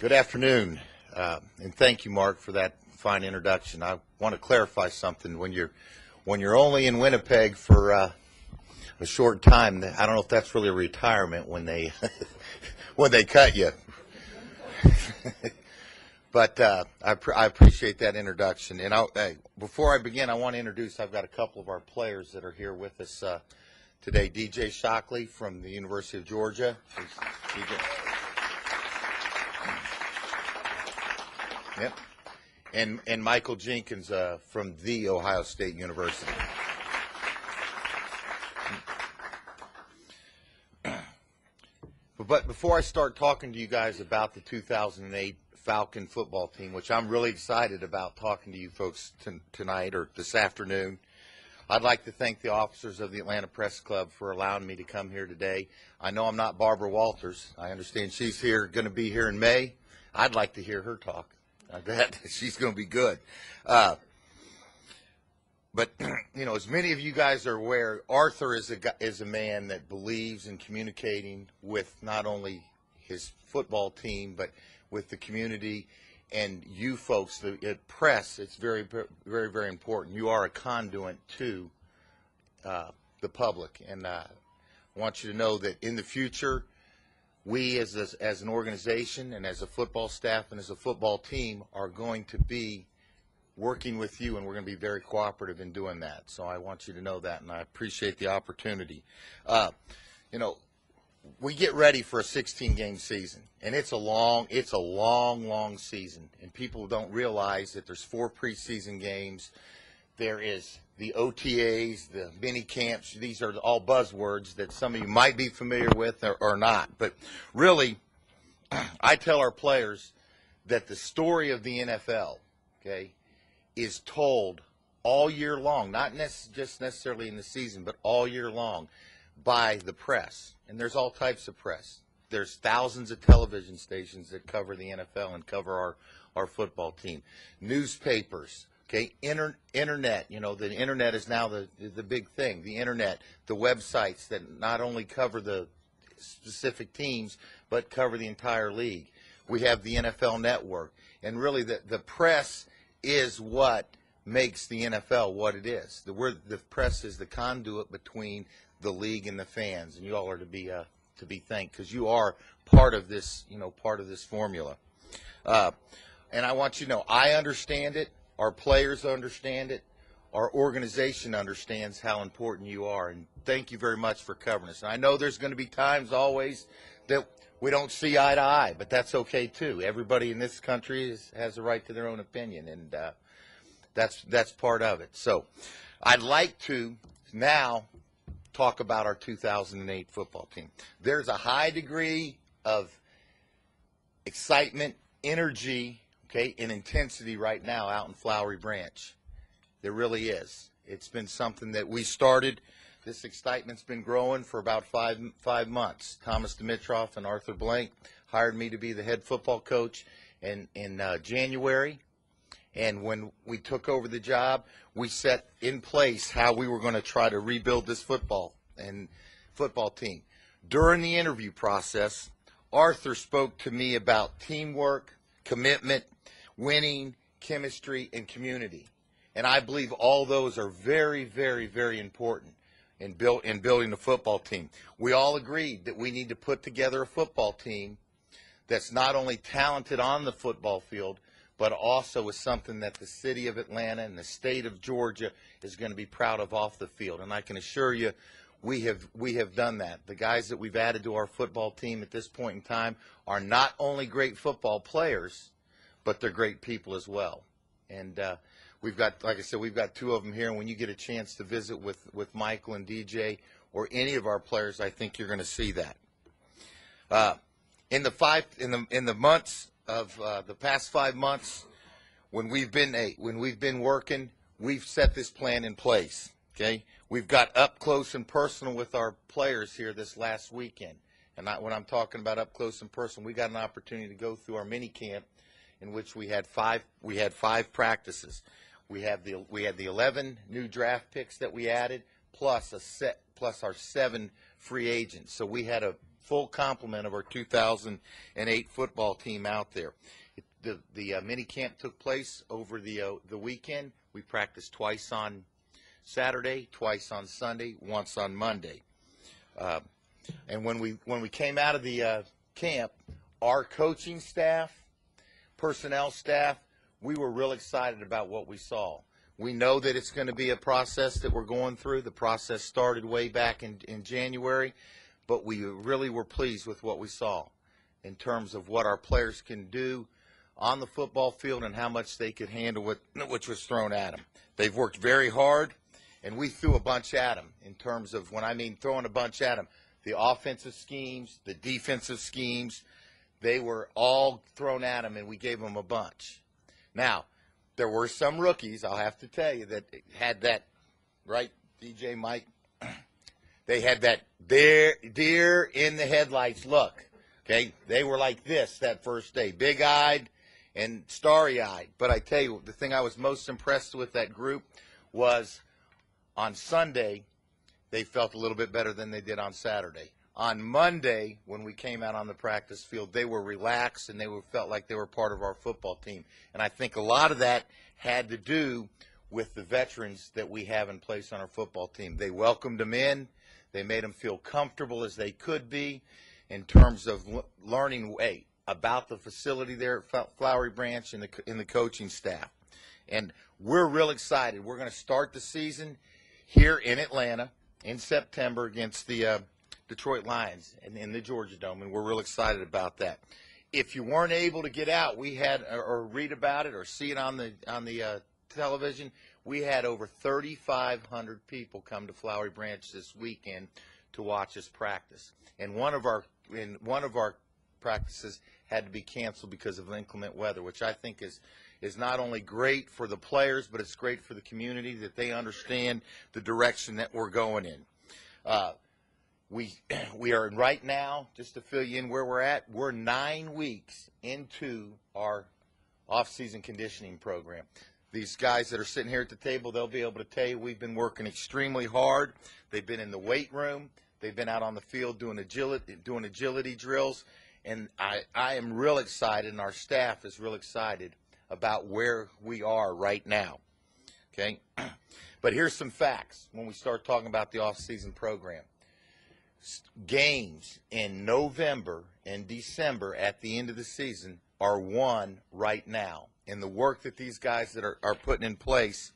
Good afternoon, and thank you, Mark, for that fine introduction. I want to clarify something. When you're only in Winnipeg for a short time, I don't know if that's really a retirement when they when they cut you. But I appreciate that introduction. And before I begin, I want to introduce. I've got a couple of our players that are here with us today. DJ Shockley from the University of Georgia. Yep. And Michael Jenkins from the Ohio State University. But before I start talking to you guys about the 2008 Falcon football team, which I'm really excited about talking to you folks tonight or this afternoon, I'd like to thank the officers of the Atlanta Press Club for allowing me to come here today. I know I'm not Barbara Walters. I understand she's going to be here in May. I'd like to hear her talk. I bet she's going to be good. But, you know, as many of you guys are aware, Arthur is a man that believes in communicating with not only his football team, but with the community and you folks, the press. It's very, very, very important. You are a conduit to the public. And I want you to know that in the future, we as an organization and as a football staff and as a football team are going to be working with you, and we're going to be very cooperative in doing that. So I want you to know that, and I appreciate the opportunity. You know, we get ready for a 16-game season, and it's a long, long season. And people don't realize that there's 4 preseason games. There is the OTAs, the mini camps. These are all buzzwords that some of you might be familiar with or not. But really, I tell our players that the story of the NFL, okay, is told all year long, not just necessarily in the season, but all year long by the press. And there's all types of press. There's thousands of television stations that cover the NFL and cover our football team. Newspapers. Okay, internet, you know, the internet is now the big thing. The internet, the websites that not only cover the specific teams, but cover the entire league. We have the NFL Network. And really the press is what makes the NFL what it is. The press is the conduit between the league and the fans. And you all are to be thanked because you are part of this, you know, part of this formula. And I want you to know, I understand it. Our players understand it. Our organization understands how important you are. And thank you very much for covering us. And I know there's going to be times always that we don't see eye to eye, but that's okay too. Everybody in this country has a right to their own opinion, and that's part of it. So I'd like to now talk about our 2008 football team. There's a high degree of excitement, energy, okay, in intensity right now out in Flowery Branch. There really is. It's been something that we started. This excitement's been growing for about five months. Thomas Dimitroff and Arthur Blank hired me to be the head football coach in January. And when we took over the job, we set in place how we were going to try to rebuild this football team. During the interview process, Arthur spoke to me about teamwork, commitment, winning, chemistry, and community. And I believe all those are very, very, very important in building a football team. We all agreed that we need to put together a football team that's not only talented on the football field, but also is something that the city of Atlanta and the state of Georgia is going to be proud of off the field. And I can assure you, we have done that. The guys that we've added to our football team at this point in time are not only great football players, but they're great people as well. And we've got, like I said, we've got 2 of them here. And when you get a chance to visit with Michael and DJ or any of our players, I think you're going to see that. In the months of the past 5 months, when we've been working, we've set this plan in place. Okay, we've got up close and personal with our players here this last weekend. And when I'm talking about up close and personal, we got an opportunity to go through our mini camp, in which we had five practices. We had the 11 new draft picks that we added, plus our 7 free agents. So we had a full complement of our 2008 football team out there. The mini camp took place over the weekend. We practiced twice on Saturday, twice on Sunday, once on Monday. And when we came out of the camp, our coaching staff, personnel staff, we were real excited about what we saw. We know that it's going to be a process that we're going through. The process started way back in January, but we really were pleased with what we saw in terms of what our players can do on the football field and how much they could handle which was thrown at them. They've worked very hard, and we threw a bunch at them in terms of, when I mean throwing a bunch at them, the offensive schemes, the defensive schemes, they were all thrown at them, and we gave them a bunch. Now, there were some rookies, I'll have to tell you, that had that, right, DJ Mike? They had that deer in the headlights look, okay? They were like this that first day, big-eyed and starry-eyed. But I tell you, the thing I was most impressed with that group was on Sunday, they felt a little bit better than they did on Saturday. On Monday, when we came out on the practice field, they were relaxed and felt like they were part of our football team. And I think a lot of that had to do with the veterans that we have in place on our football team. They welcomed them in. They made them feel comfortable as they could be in terms of learning about the facility there at Flowery Branch and the coaching staff. And we're real excited. We're going to start the season here in Atlanta in September against the Detroit Lions in the Georgia Dome, and we're real excited about that. If you weren't able to get out, we had or read about it or see it on the television, we had over 3,500 people come to Flowery Branch this weekend to watch us practice. And one of our practices had to be canceled because of inclement weather, which I think is not only great for the players, but it's great for the community that they understand the direction that we're going in. We are right now, just to fill you in where we're at, we're 9 weeks into our off-season conditioning program. These guys that are sitting here at the table, they'll be able to tell you we've been working extremely hard. They've been in the weight room. They've been out on the field doing agility drills. And I am real excited, and our staff is real excited about where we are right now. Okay? But here's some facts when we start talking about the off-season program. Games in November and December at the end of the season are won right now. And the work that these guys that are putting in place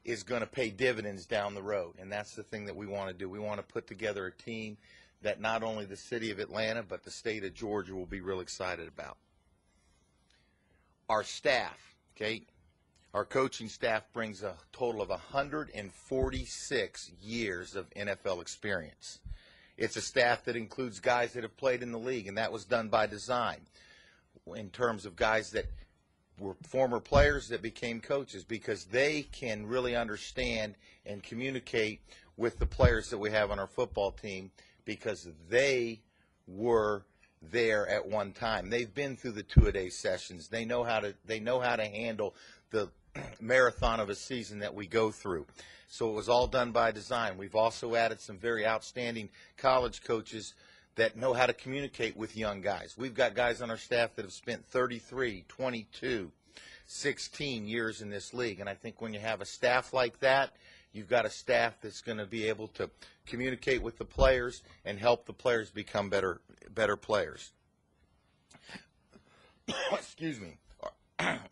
is going to pay dividends down the road. And that's the thing that we want to do. We want to put together a team that not only the city of Atlanta, but the state of Georgia will be real excited about. Our staff, okay, our coaching staff brings a total of 146 years of NFL experience. It's a staff that includes guys that have played in the league, and that was done by design in terms of guys that were former players that became coaches, because they can really understand and communicate with the players that we have on our football team, because they were there at one time. They've been through the two-a-day sessions. They know how to handle the marathon of a season that we go through. So it was all done by design. We've also added some very outstanding college coaches that know how to communicate with young guys. We've got guys on our staff that have spent 33, 22, 16 years in this league. And I think when you have a staff like that, you've got a staff that's going to be able to communicate with the players and help the players become better players. Excuse me.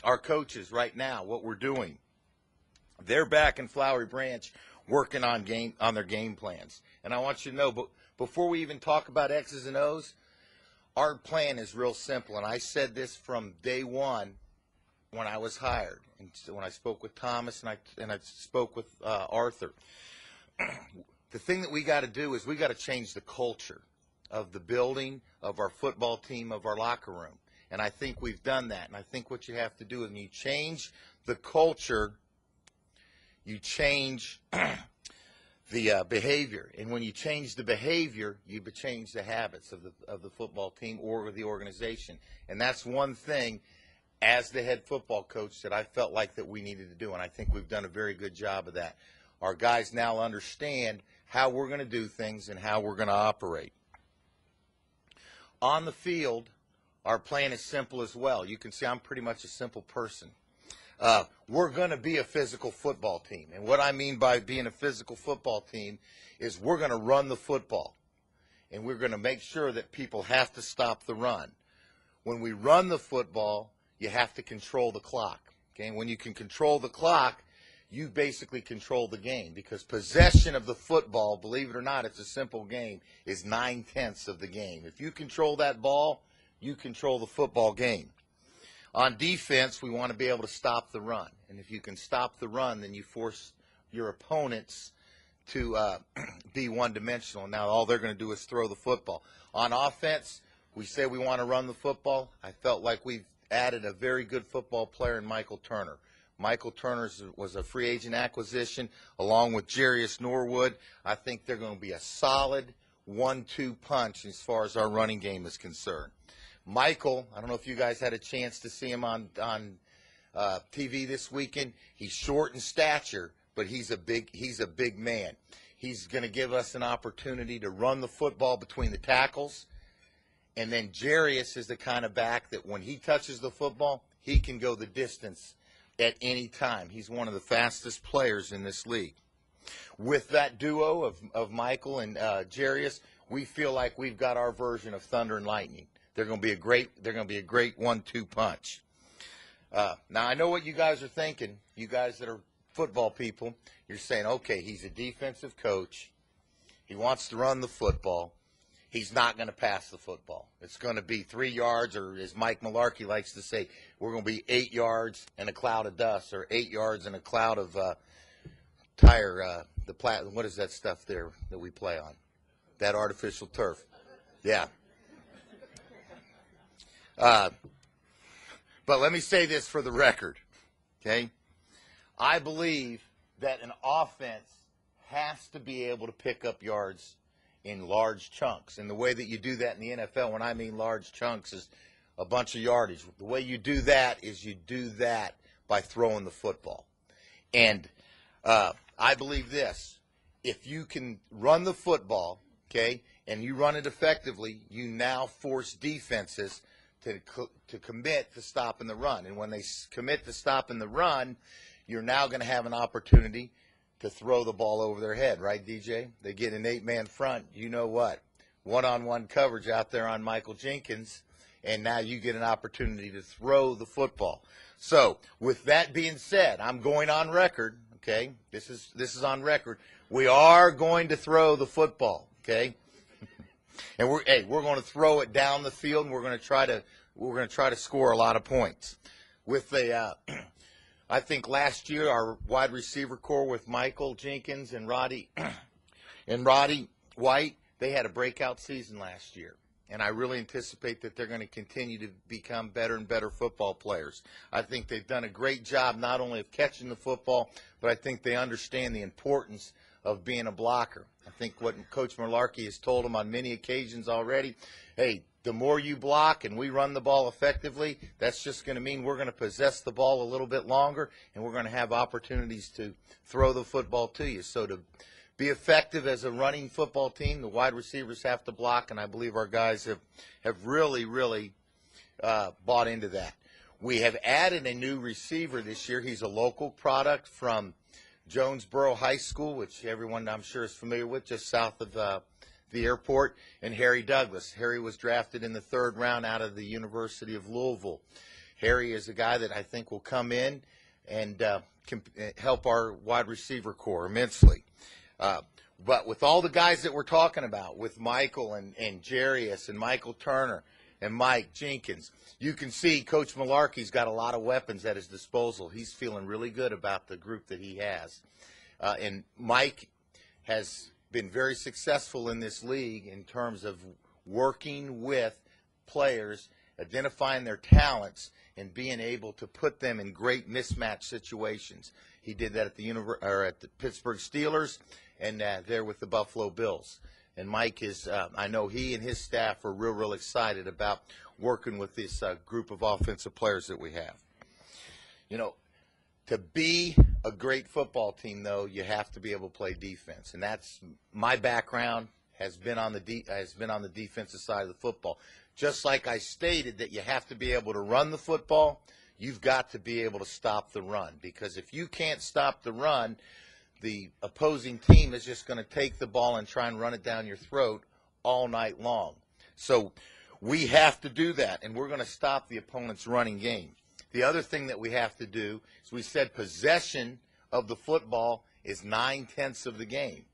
Our coaches right now, what we're doing, they're back in Flowery Branch working on their game plans. And I want you to know, but before we even talk about X's and O's, our plan is real simple. And I said this from day one when I was hired, and when I spoke with Thomas and I spoke with Arthur. The thing that we got to do is we got to change the culture of the building, of our football team, of our locker room. And I think we've done that. And I think what you have to do is when you change the culture, you change the behavior. And when you change the behavior, you change the habits of the football team or the organization. And that's one thing, as the head football coach, that I felt like that we needed to do. And I think we've done a very good job of that. Our guys now understand how we're going to do things and how we're going to operate. On the field, our plan is simple as well. You can see I'm pretty much a simple person. We're going to be a physical football team. And what I mean by being a physical football team is we're going to run the football. And we're going to make sure that people have to stop the run. When we run the football, you have to control the clock. Okay? And when you can control the clock, you basically control the game, because possession of the football, believe it or not, it's a simple game, is 9/10 of the game. If you control that ball, you control the football game. On defense, we want to be able to stop the run. And if you can stop the run, then you force your opponents to be one-dimensional. Now all they're going to do is throw the football. On offense, we say we want to run the football. I felt like we've added a very good football player in Michael Turner. Michael Turner was a free agent acquisition along with Jarius Norwood. I think they're going to be a solid 1-2 punch as far as our running game is concerned. Michael, I don't know if you guys had a chance to see him on TV this weekend. He's short in stature, but he's a big man. He's going to give us an opportunity to run the football between the tackles. And then Jarius is the kind of back that when he touches the football, he can go the distance at any time. He's one of the fastest players in this league. With that duo of Michael and Jarius, we feel like we've got our version of thunder and lightning. They're going to be a great 1-2 punch. Now I know what you guys are thinking. You guys that are football people, you're saying, okay, he's a defensive coach. He wants to run the football. He's not going to pass the football. It's going to be 3 yards, or as Mike Malarkey likes to say, we're going to be 8 yards and a cloud of dust, or 8 yards and a cloud of what is that stuff there that we play on? That artificial turf. Yeah. But let me say this for the record, okay? I believe that an offense has to be able to pick up yards in large chunks. And the way that you do that in the NFL, when I mean large chunks, is a bunch of yardage. The way you do that is you do that by throwing the football. And I believe this. If you can run the football, okay, and you run it effectively, you now force defenses to commit to stopping the run. And when they commit to stopping the run, you're now going to have an opportunity to throw the ball over their head, right, DJ? They get an 8-man front. You know what? One-on-one coverage out there on Michael Jenkins, and now you get an opportunity to throw the football. So, with that being said, I'm going on record, okay? This is on record. We are going to throw the football, okay? And we're going to throw it down the field, and we're going to try to score a lot of points. With I think last year our wide receiver core with Michael Jenkins and Roddy White, they had a breakout season last year. And I really anticipate that they're going to continue to become better and better football players. I think they've done a great job not only of catching the football, but I think they understand the importance of being a blocker. I think what Coach Malarkey has told them on many occasions already, hey, the more you block and we run the ball effectively, that's just going to mean we're going to possess the ball a little bit longer, and we're going to have opportunities to throw the football to you. So to be effective as a running football team, the wide receivers have to block, and I believe our guys have really bought into that. We have added a new receiver this year. He's a local product from Jonesboro High School, which everyone I'm sure is familiar with, just south of the airport, and Harry Douglas. Harry was drafted in the 3rd round out of the University of Louisville. Harry is a guy that I think will come in and can help our wide receiver core immensely. But with all the guys that we're talking about, with Michael and Jarius and Michael Turner and Mike Jenkins, you can see Coach Malarkey's got a lot of weapons at his disposal. He's feeling really good about the group that he has. And Mike has been very successful in this league in terms of working with players, identifying their talents, and being able to put them in great mismatch situations. He did that at the Pittsburgh Steelers and there with the Buffalo Bills. And Mike is, I know he and his staff are real excited about working with this group of offensive players that we have. You know, to be a great football team, though, you have to be able to play defense, and that's my background has been on the defensive side of the football. just like I stated that you have to be able to run the football, you've got to be able to stop the run. Because if you can't stop the run, the opposing team is just going to take the ball and try and run it down your throat all night long. So we have to do that, and we're going to stop the opponent's running game. The other thing that we have to do is, we said possession of the football is 9/10 of the game.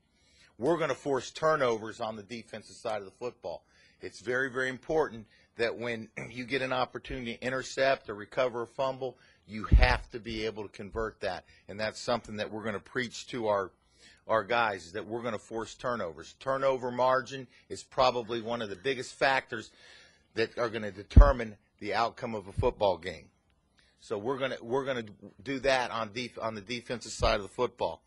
We're going to force turnovers on the defensive side of the football. It's very, very important that when you get an opportunity to intercept or recover a fumble, you have to be able to convert that. And that's something that we're going to preach to our guys, is that we're going to force turnovers. Turnover margin is probably one of the biggest factors that are going to determine the outcome of a football game. So we're going to do that on the defensive side of the football.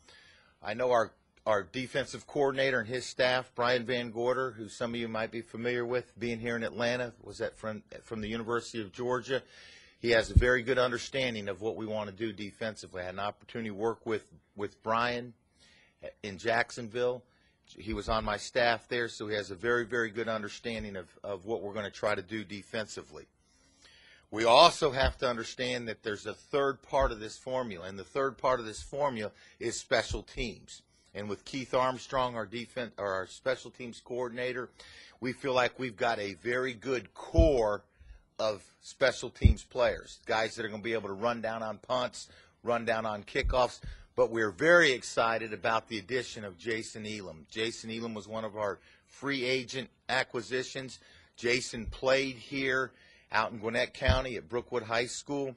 I know our defensive coordinator and his staff, Brian Van Gorder, who some of you might be familiar with, being here in Atlanta, was from the University of Georgia. He has a very good understanding of what we want to do defensively. I had an opportunity to work with Brian in Jacksonville. He was on my staff there, so he has a very, very good understanding of what we're going to try to do defensively. We also have to understand that there's a third part of this formula, and the third part of this formula is special teams. And with Keith Armstrong, our special teams coordinator, we feel like we've got a very good core of special teams players, guys that are going to be able to run down on punts, run down on kickoffs. But we're very excited about the addition of Jason Elam. Jason Elam was one of our free agent acquisitions. Jason played here out in Gwinnett County at Brookwood High School.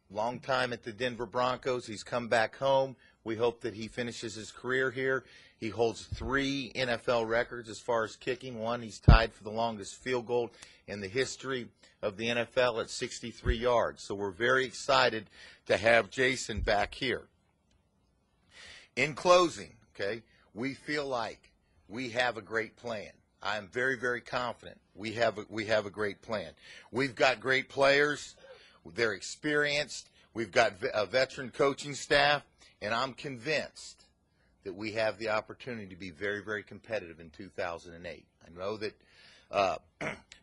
Long time at the Denver Broncos. He's come back home. We hope that he finishes his career here. He holds 3 NFL records as far as kicking. One, he's tied for the longest field goal in the history of the NFL at 63 yards. So we're very excited to have Jason back here. In closing, okay, we feel like we have a great plan. I'm very, very confident we have a great plan. We've got great players. They're experienced. We've got a veteran coaching staff, and I'm convinced that we have the opportunity to be very, very competitive in 2008. I know that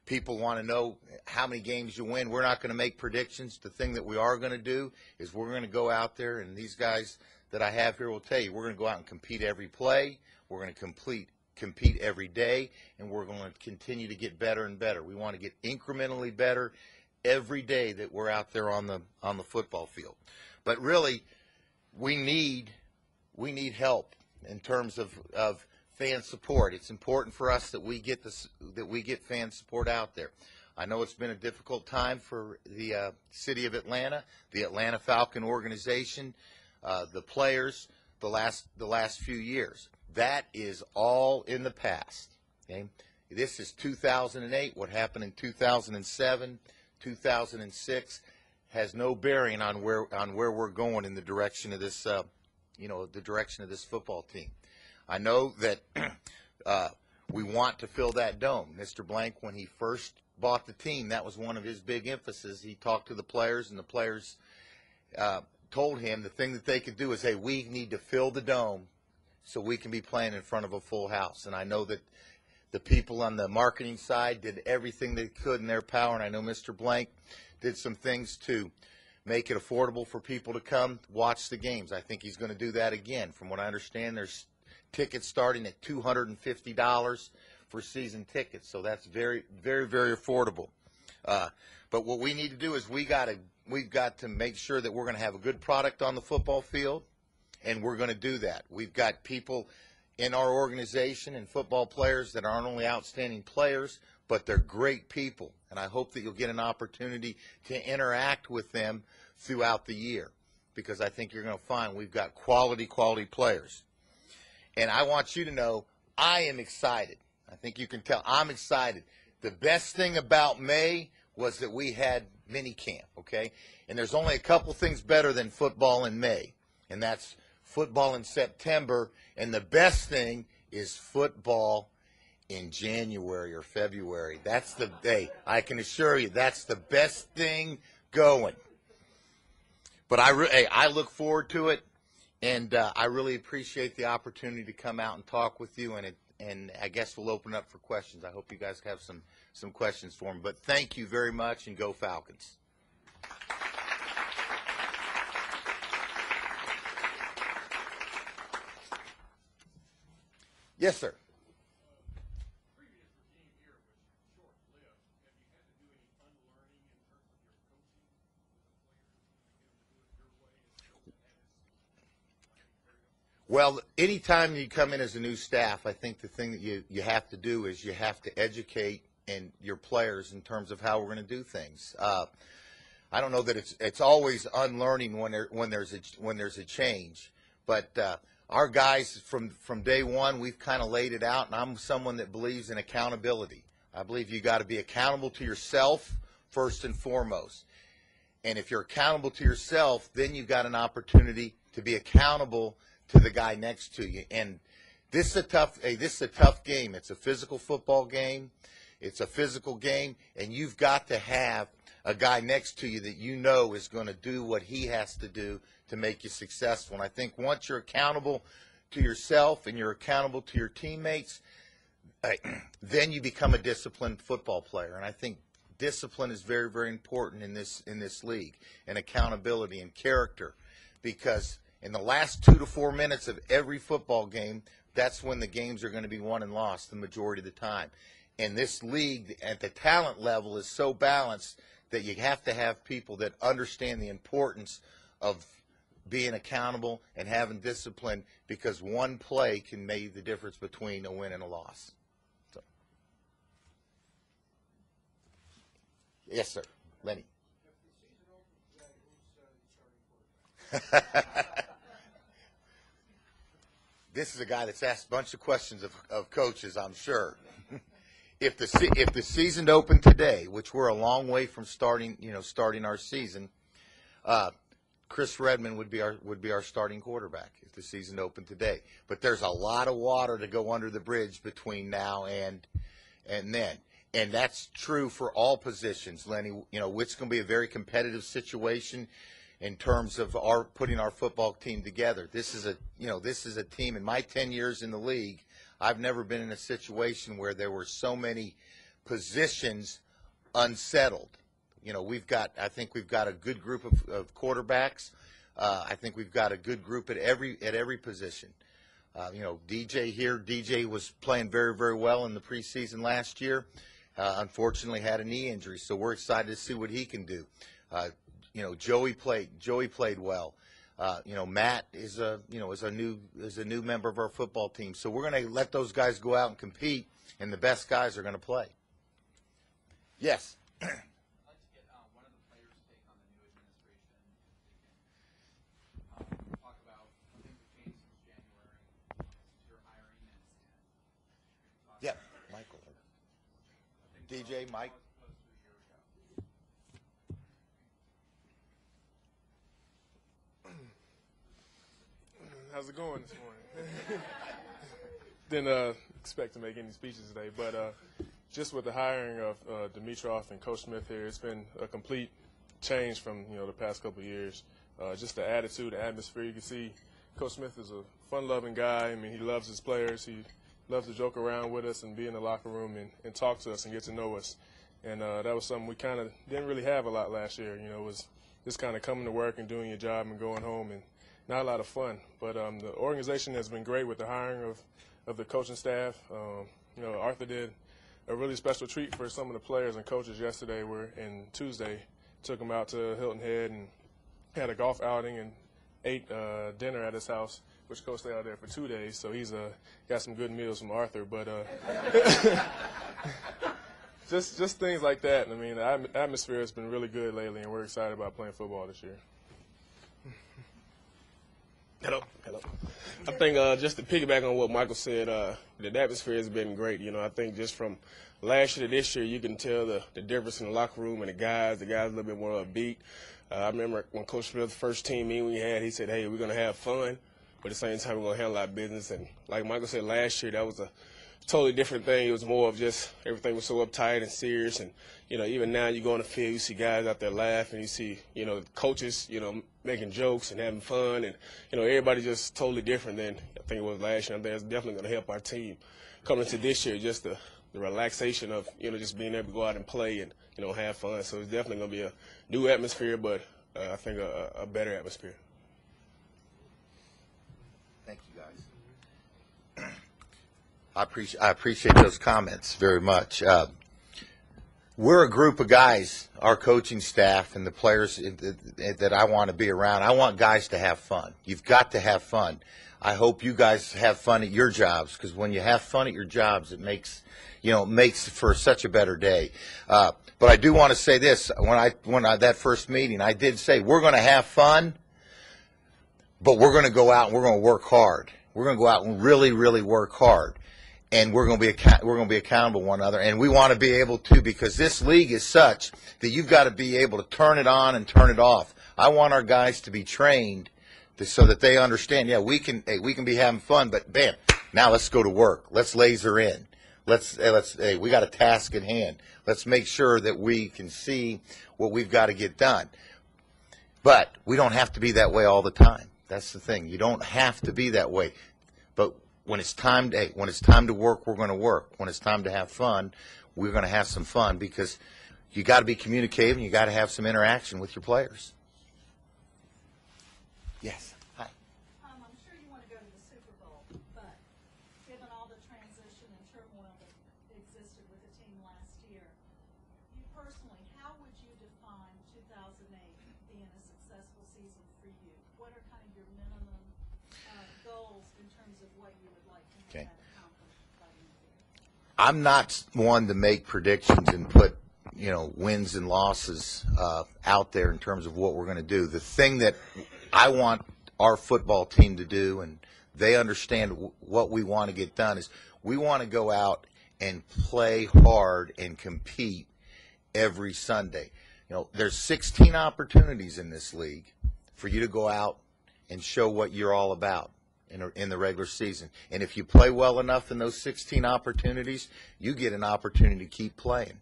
people want to know how many games you win. We're not going to make predictions. The thing that we are going to do is we're going to go out there, and these guys that I have here will tell you, we're going to go out and compete every play. We're going to compete every day, and we're going to continue to get better and better. We want to get incrementally better every day that we're out there on the football field. But really, we need help in terms of fan support. It's important for us that we get fan support out there. I know it's been a difficult time for the city of Atlanta, the Atlanta Falcon organization, the players, the last few years. That is all in the past. Okay? This is 2008. What happened in 2007, 2006 has no bearing on where we're going in the direction of this, the direction of this football team. I know that we want to fill that dome. Mr. Blank, when he first bought the team, that was one of his big emphasis. He talked to the players, and the players told him the thing that they could do is, hey, we need to fill the dome so we can be playing in front of a full house. And I know that the people on the marketing side did everything they could in their power, and I know Mr. Blank did some things to make it affordable for people to come watch the games. I think he's going to do that again. From what I understand, there's tickets starting at $250 for season tickets, so that's very, very, very affordable. But what we need to do is we've got to make sure that we're going to have a good product on the football field, and we're going to do that. We've got people in our organization and football players that aren't only outstanding players, but they're great people. And I hope that you'll get an opportunity to interact with them throughout the year, because I think you're going to find we've got quality players. And I want you to know I am excited. I think you can tell I'm excited. The best thing about May was that we had mini camp, okay? And there's only a couple things better than football in May, and that's football in September, and the best thing is football in January or February. That's the day. I can assure you that's the best thing going. But I look forward to it, and I really appreciate the opportunity to come out and talk with you, and I guess we'll open up for questions. I hope you guys have some some questions for him. But thank you very much, and go Falcons. Yes, sir. Well, anytime you come in as a new staff, I think the thing that you have to do is you have to educate and your players in terms of how we're going to do things. I don't know that it's always unlearning when there's a change, but our guys from day one, we've kind of laid it out, and I'm someone that believes in accountability. I believe you got to be accountable to yourself first and foremost, and if you're accountable to yourself, then you've got an opportunity to be accountable to the guy next to you. And this is a tough game. It's a physical football game. It's a physical game, and you've got to have a guy next to you that you know is going to do what he has to do to make you successful. And I think once you're accountable to yourself and you're accountable to your teammates, then you become a disciplined football player. And I think discipline is very, very important in this league, and accountability and character, because in the last 2 to 4 minutes of every football game, that's when the games are going to be won and lost the majority of the time. And this league at the talent level is so balanced that you have to have people that understand the importance of being accountable and having discipline, because one play can make the difference between a win and a loss. So. Yes, sir. Lenny. This is a guy that's asked a bunch of questions of coaches, I'm sure. If the season opened today, which we're a long way from starting our season, Chris Redmond would be our starting quarterback if the season opened today. But there's a lot of water to go under the bridge between now and then. And that's true for all positions, Lenny. It's going to be a very competitive situation in terms of putting our football team together. This is a team. In my 10 years in the league, I've never been in a situation where there were so many positions unsettled. I think we've got a good group of quarterbacks. I think we've got a good group at every position. DJ was playing very, very well in the preseason last year. Unfortunately had a knee injury, so we're excited to see what he can do. Joey played well. Matt is a new member of our football team. So we're going to let those guys go out and compete, and the best guys are going to play. Yes. I'd like to get one of the players' take on the new administration. They can talk about things that changed since January, since your hiring, and yeah, Michael. DJ, Mike. How's it going this morning? Didn't expect to make any speeches today, but just with the hiring of Dimitroff and Coach Smith here, it's been a complete change from the past couple of years. Just the attitude, the atmosphere. You can see Coach Smith is a fun-loving guy. I mean, he loves his players. He loves to joke around with us and be in the locker room and talk to us and get to know us. And that was something we kind of didn't really have a lot last year. It was just kind of coming to work and doing your job and going home, and not a lot of fun. But the organization has been great with the hiring of the coaching staff. Arthur did a really special treat for some of the players and coaches yesterday. And Tuesday took them out to Hilton Head and had a golf outing and ate dinner at his house, which Coach stayed out there for 2 days. So he's got some good meals from Arthur. But just things like that. I mean, the atmosphere has been really good lately, and we're excited about playing football this year. Hello. I think just to piggyback on what Michael said, the atmosphere has been great. I think just from last year to this year, you can tell the difference in the locker room and the guys. The guys a little bit more upbeat. I remember when Coach Smith's first team meeting we had, he said, hey, we're going to have fun, but at the same time we're going to handle our business. And like Michael said, last year that was a totally different thing. It was more of just everything was so uptight and serious. And, even now you go on the field, you see guys out there laughing. You see, coaches, making jokes and having fun. And, everybody just totally different than I think it was last year. I think it's definitely going to help our team coming into this year just to the relaxation of, just being able to go out and play and, have fun. So it's definitely going to be a new atmosphere, but I think a better atmosphere. Thank you, guys. I appreciate those comments very much. We're a group of guys, our coaching staff and the players that I want to be around. I want guys to have fun. You've got to have fun. I hope you guys have fun at your jobs, because when you have fun at your jobs, it makes for such a better day. But I do want to say this: when that first meeting, I did say we're going to have fun, but we're going to go out and we're going to work hard. We're going to go out and really, really work hard. And we're going to be accountable to one another, and we want to be able to, because this league is such that you've got to be able to turn it on and turn it off. I want our guys to be trained so that they understand. Yeah, we can be having fun, but bam, now let's go to work. Let's laser in. We got a task at hand. Let's make sure that we can see what we've got to get done. But we don't have to be that way all the time. That's the thing. You don't have to be that way. But when it's time to work, we're going to work. When it's time to have fun, we're going to have some fun, because you got to be communicative and you got to have some interaction with your players. Yes. Hi. I'm sure you want to go to the Super Bowl, but given all the transition and turmoil that existed with the team last year, you personally, how would you define 2008 being a successful season for you? What are kind of your minimum goals in terms of what you would like to have accomplished by the end of the year? I'm not one to make predictions and put wins and losses out there in terms of what we're going to do. The thing that I want our football team to do, and they understand what we want to get done, is we want to go out and play hard and compete every Sunday. There's 16 opportunities in this league for you to go out and show what you're all about in the regular season. And if you play well enough in those 16 opportunities, you get an opportunity to keep playing.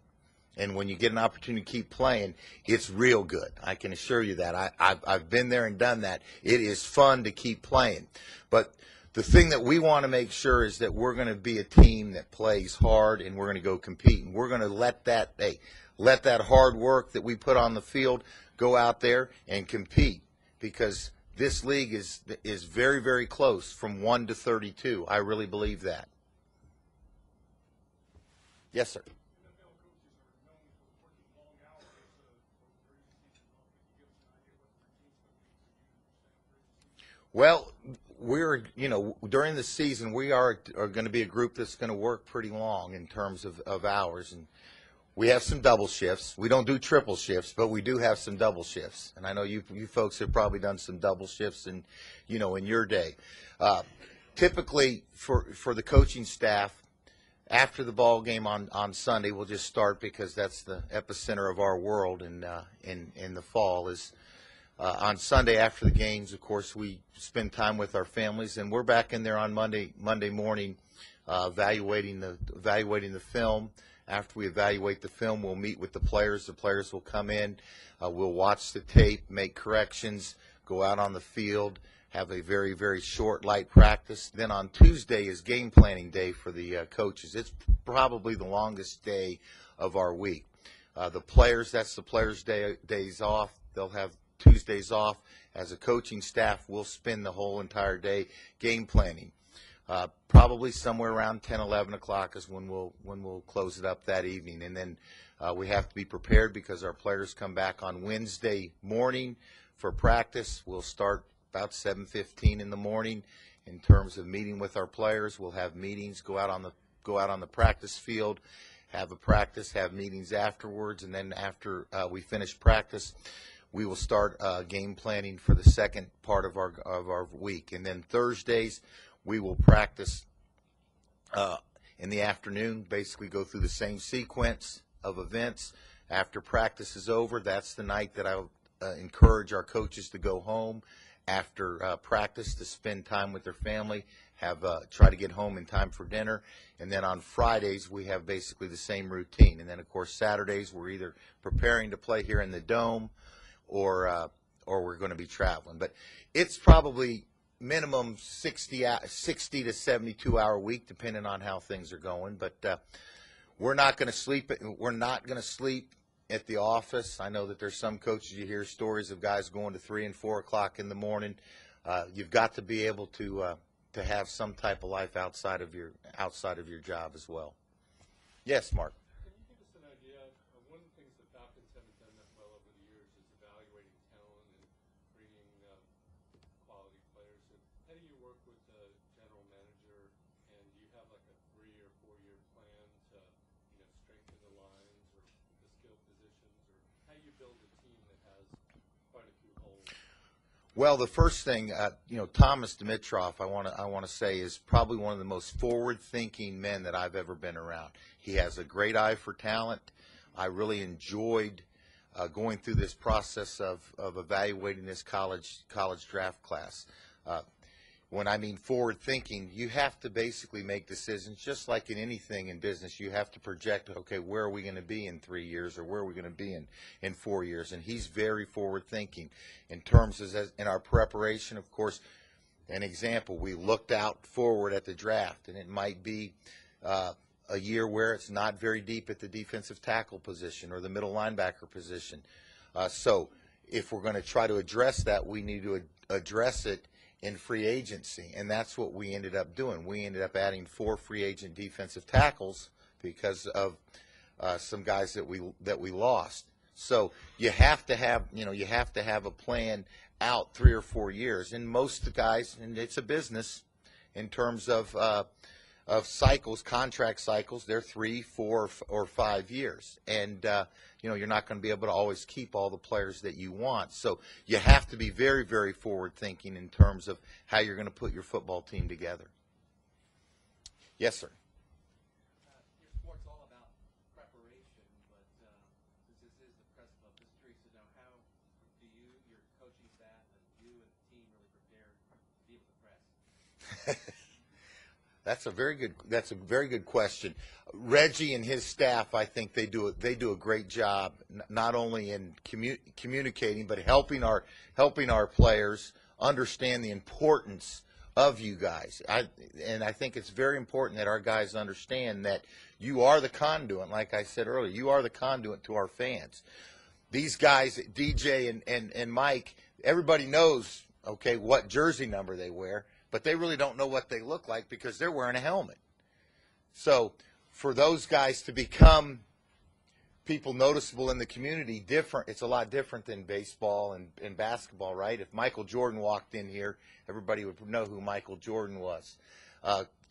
And when you get an opportunity to keep playing, it's real good. I can assure you that. I've been there and done that. It is fun to keep playing. But the thing that we want to make sure is that we're going to be a team that plays hard, and we're going to go compete. And we're going to let that hard work that we put on the field go out there and compete, because this league is very, very close from 1 to 32. I really believe that. Yes, sir. Well, during the season, we are going to be a group that's going to work pretty long in terms of hours. And we have some double shifts. We don't do triple shifts, but we do have some double shifts. And I know you folks have probably done some double shifts in your day. Typically, for the coaching staff, after the ball game on Sunday, we'll just start, because that's the epicenter of our world in the fall is. On Sunday after the games, of course, we spend time with our families, and we're back in there on Monday morning, evaluating the film. After we evaluate the film, we'll meet with the players. The players will come in. We'll watch the tape, make corrections, go out on the field, have a very, very short, light practice. Then on Tuesday is game planning day for the coaches. It's probably the longest day of our week. The players, that's the players' days off. They'll have Tuesdays off. As a coaching staff, we'll spend the whole entire day game planning. Probably somewhere around 10, 11 o'clock is when we'll close it up that evening. And then we have to be prepared, because our players come back on Wednesday morning for practice. We'll start about 7:15 in the morning in terms of meeting with our players. We'll have meetings, go out on the practice field, have a practice, have meetings afterwards, and then after we finish practice, we will start game planning for the second part of our week. And then Thursdays, we will practice in the afternoon, basically go through the same sequence of events. After practice is over, that's the night that I encourage our coaches to go home after practice to spend time with their family, try to get home in time for dinner. And then on Fridays, we have basically the same routine. And then, of course, Saturdays, we're either preparing to play here in the Dome, or we're going to be traveling. But it's probably minimum 60 to 72 hour week, depending on how things are going. But We're not going to sleep. We're not going to sleep at the office. I know that there's some coaches, you hear stories of guys going to 3 and 4 o'clock in the morning. You've got to be able to have some type of life outside of your job as well. Yes, Mark. Can you give us an idea of one of the things the Falcons haven't done that well over the years is evaluating talent and bringing quality players. So how do you work with the general manager, and do you have like a 3 or 4 year plan to strengthen the lines or the skill positions, or how you build a team that has quite a few holes? Well, the first thing, Thomas Dimitroff, I want to say, is probably one of the most forward-thinking men that I've ever been around. He has a great eye for talent. I really enjoyed going through this process of evaluating this college draft class. When I mean forward-thinking, you have to basically make decisions, just like in anything in business. You have to project, okay, where are we going to be in 3 years, or where are we going to be in 4 years? And he's very forward-thinking in terms of, in our preparation, of course. An example, we looked out forward at the draft, and it might be a year where it's not very deep at the defensive tackle position or the middle linebacker position. So if we're going to try to address that, we need to address it in free agency, and that's what we ended up doing. We ended up adding 4 free agent defensive tackles because of some guys that we lost. So you have to have a plan out 3 or 4 years. And most of the guys, and it's a business in terms of cycles, contract cycles, they're 3, 4, or 5 years. And you're not going to be able to always keep all the players that you want. So you have to be very, very forward-thinking in terms of how you're going to put your football team together. Yes, sir. Your sport's all about preparation, but since this is the press club, just curious to know, how do you, your coaching staff, and you and the team really prepare to deal with the press? That's a very good question. Reggie and his staff, I think they do a great job, not only in communicating, but helping our players understand the importance of you guys. And I think it's very important that our guys understand that you are the conduit. Like I said earlier, you are the conduit to our fans. These guys, DJ and Mike, everybody knows, okay, what jersey number they wear, but they really don't know what they look like because they're wearing a helmet. So for those guys to become people noticeable in the community, it's a lot different than baseball and basketball, right? If Michael Jordan walked in here, everybody would know who Michael Jordan was.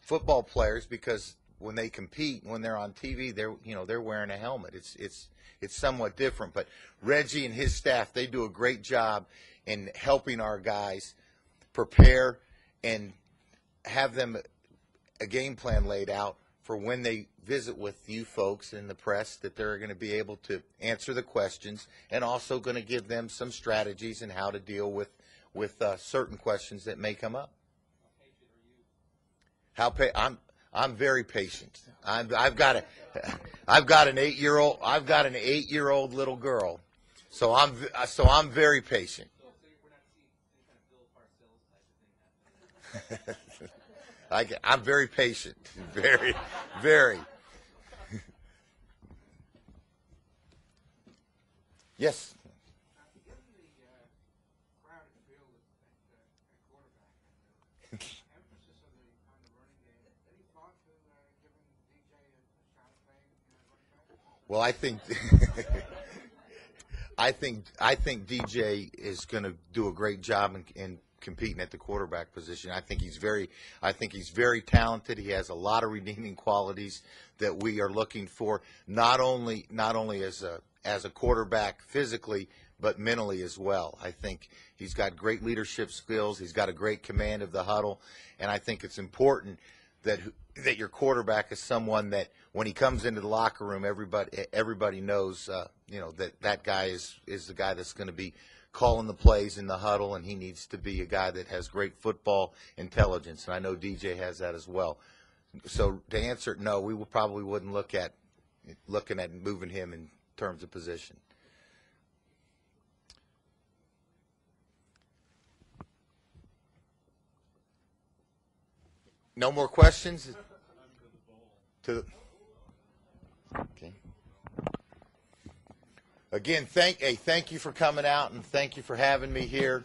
Football players, because when they compete, when they're on TV, they're wearing a helmet. It's somewhat different. But Reggie and his staff, they do a great job in helping our guys prepare and have them a game plan laid out for when they visit with you folks in the press, that they're going to be able to answer the questions, and also going to give them some strategies and how to deal with certain questions that may come up. I'm very patient. I've got an 8-year-old. I've got an 8-year-old little girl, so I'm very patient. We're not seeing any kind of Bill Parcells type of thing happening. I'm very patient, very, very. Yes. Given the crowded field at quarterback and the emphasis on the running game, any thought to giving DJ a shot at playing running back? Well, I think DJ is going to do a great job in competing at the quarterback position. I think he's very talented. He has a lot of redeeming qualities that we are looking for, not only as a quarterback physically, but mentally as well. I think he's got great leadership skills. He's got a great command of the huddle, and I think it's important that your quarterback is someone that when he comes into the locker room, everybody knows that guy is the guy that's going to be calling the plays in the huddle, and he needs to be a guy that has great football intelligence, and I know DJ has that as well. So to answer it, no, we probably wouldn't looking at moving him in terms of position. No more questions? Okay. Again, thank you for coming out, and thank you for having me here.